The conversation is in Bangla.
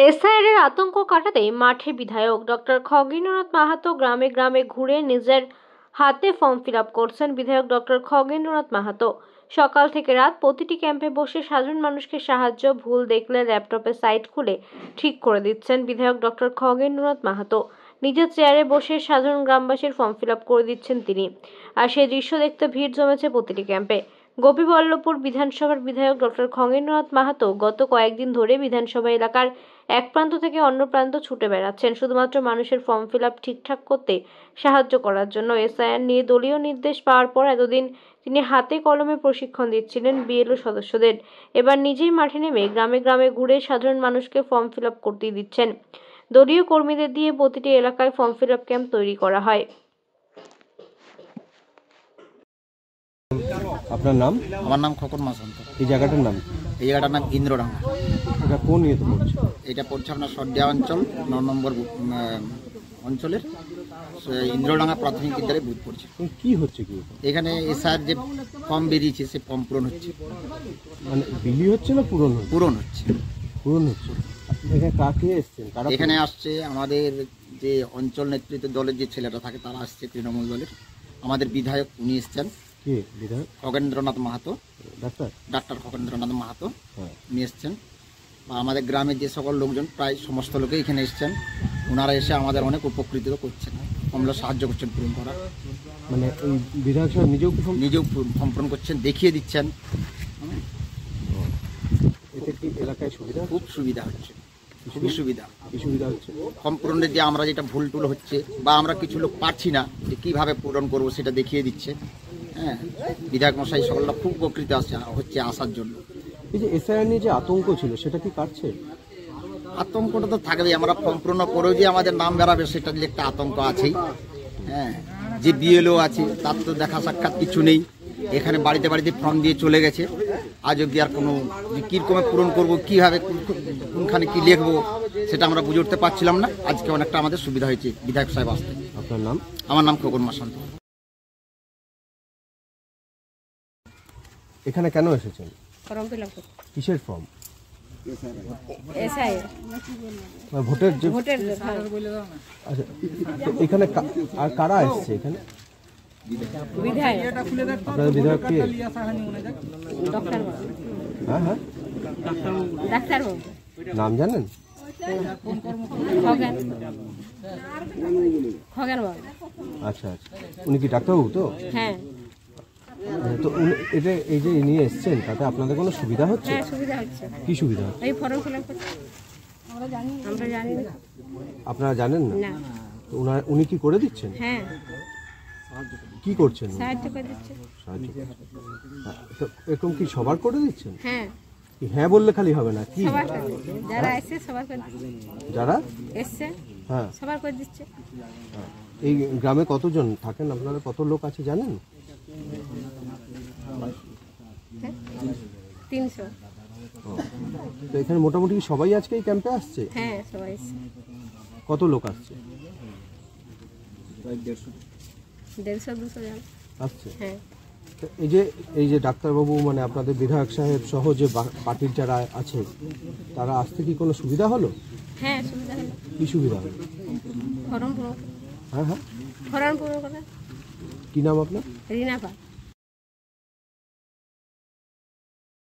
এসআইআরের আতঙ্ক কাটাতে মাঠে বিধায়ক ডক্টর খগেন্দ্রনাথ মাহাতো গ্রামে গ্রামে ঘুরে নিজের হাতে ফর্ম ফিল আপ করছেন। বিধায়ক ডক্টর খগেন্দ্রনাথ মাহাতো সকাল থেকে রাত প্রতিটি ক্যাম্পে বসে সাধারণ মানুষকে সাহায্য, ভুল দেখলে ল্যাপটপে সাইট খুলে ঠিক করে দিচ্ছেন। বিধায়ক ডক্টর খগেন্দ্রনাথ মাহাতো নিজের চেয়ারে বসে সাধারণ গ্রামবাসীর ফর্ম ফিল আপ করে দিচ্ছেন তিনি। আর সেই দৃশ্য দেখতে ভিড় জমেছে প্রতিটি ক্যাম্পে। গোপীবল্লভপুর বিধানসভার বিধায়ক ডক্টর খগেন্দ্রনাথ মাহাতো গত কয়েকদিন ধরে বিধানসভা এলাকার এক প্রান্ত থেকে অন্য প্রান্ত ছুটে বেড়াচ্ছেন শুধুমাত্র মানুষের ফর্ম ফিল আপ ঠিকঠাক করতে সাহায্য করার জন্য। এসআইআর নিয়ে দলীয় নির্দেশ পাওয়ার পর এতদিন তিনি হাতে কলমে প্রশিক্ষণ দিচ্ছিলেন বিএলও সদস্যদের। এবার নিজেই মাঠে নেমে গ্রামে গ্রামে ঘুরে সাধারণ মানুষকে ফর্ম ফিল আপ করতে দিচ্ছেন। দলীয় কর্মীদের দিয়ে প্রতিটি এলাকায় ফর্ম ফিল আপ ক্যাম্প তৈরি করা হয়। আপনার নাম? আমার নাম খোকন মাসান্ত। এই জায়গাটার নাম? এই জায়গাটার নাম ইন্দ্রডাঙ্গা। এটা কোন ইয়েতে পড়ছে? এটা পড়ছে আপনার সর্দিয়া অঞ্চল 9 নম্বর অঞ্চলের ইন্দ্রডাঙ্গা প্রাথমিক বিদ্যালয়ে বুথ পড়ছে। কি হচ্ছে কি এখানে এসআর যে ফর্ম বেরিয়েছে সে ফর্ম পূরণ হচ্ছে। মানে বিলি হচ্ছে না পূরণ হচ্ছে? পূরণ হচ্ছে। পূরণ হচ্ছে। এখানে কাকে এসছেন? এখানে আসছে আমাদের যে অঞ্চল নেতৃত্ব দলের যে ছেলেরা থাকে তারা আসছে, তৃণমূল দলের। আমাদের বিধায়ক উনি এসছেন। কে বিধায়ক? খগেন্দ্রনাথ মাহাতো, ডাক্তার খগেন্দ্রনাথ মাহাতো উনি এসছেন। আমাদের গ্রামের যে সকল লোকজন প্রায় সমস্ত লোকে এখানে এসছেন, ওনারা এসে আমাদের অনেক উপকৃত করছেন, আমরা সাহায্য করছেন পূরণ করা। মানে এই বিধায়ক সাহেব নিজেও ফর্ম পূরণ করছেন, দেখিয়ে দিচ্ছেন। এতে কি এলাকায় সুবিধা? খুব সুবিধা হচ্ছে, খুবই সুবিধা। কি সুবিধা হচ্ছে? ফর্ম পূরণের যে আমরা যেটা ভুল টুল হচ্ছে বা আমরা কিছু লোক পারছি না যে কীভাবে পূরণ করবো সেটা দেখিয়ে দিচ্ছে। হ্যাঁ, বিধায়ক মশাই সকলরা খুব উপকৃত হচ্ছে আসার জন্য। এই যে এসআইআর নিয়ে যে আতঙ্ক ছিল সেটা কি কাটছে? আতঙ্কটা তো থাকবেই, আমরা ফর্ম পূরণ করেও যে আমাদের নাম বেরাবে সেটা নিয়ে একটা আতঙ্ক আছেই। হ্যাঁ, যে বিএলও আছে তার তো দেখা সাক্ষাৎ কিছু নেই, এখানে বাড়িতে বাড়িতে ফর্ম দিয়ে চলে গেছে। আজ অব্দি আর কোনো কীরকমে পূরণ করবো, কীভাবে কোনখানে কী লিখবো সেটা আমরা বুঝে উঠতে পারছিলাম না। আজকে অনেকটা আমাদের সুবিধা হয়েছে বিধায়ক সাহেব আসতে। আপনার নাম? আমার নাম খোকন মাসান্ত। এখানে কেন এসেছেন? Form fill up. কিসের ফর্ম? এসআইআর ভোটের যে ভোটের। আচ্ছা, এখানে আর কারা এসছে এখানে? বিধায়ক। আপনাদের বিধায়ক কে? ডক্টর বাবু। হ্যাঁ হ্যাঁ, ডাক্তার বাবু। নাম জানেন? খগেন বাবু। আচ্ছা আচ্ছা, উনি কি ডাক্তারবাবু তো? হ্যাঁ। তো এটা এই যে নিয়ে এসছেন তাতে আপনাদের কোনো সুবিধা হচ্ছে? হ্যাঁ, সুবিধা হচ্ছে। কি সুবিধা? এই ফর্ম ফিল আপ করতে আমরা জানি না। আপনারা জানেন না? না। তো উনি কি করে দিচ্ছেন? হ্যাঁ, কি করছেন? সাহায্য করে দিচ্ছে। সাহায্য করছেন। তো এরকম কি সবার করে দিচ্ছেন? হ্যাঁ, হ্যাঁ বললে খালি হবে না, কি সবার করে দিচ্ছে। যারা এসছে সবার করে দিচ্ছে। যারা এসছে হ্যাঁ সবার করে দিচ্ছে। এই গ্রামে কতজন থাকেন আপনারা? কত লোক আছে জানেন? 300। তো এখানে মোটামুটি সবাই আজকে এই ক্যাম্পে আসছে? হ্যাঁ, সবাই এসছে। কত লোক আসছে? 150-200 জন আসছে। হ্যাঁ। তো এই যে ডাক্তারবাবু মানে আপনাদের বিধায়ক সাহেব সহ যে পার্টির যারা আছে তারা আসতে কি কোনো সুবিধা হলো? হ্যাঁ, সুবিধা হলো। কি সুবিধা হলো? ফর্ম পূরণ। হ্যাঁ হ্যাঁ। ফর্ম পূরণ করে। কি নাম আপনার? রিনা পাল।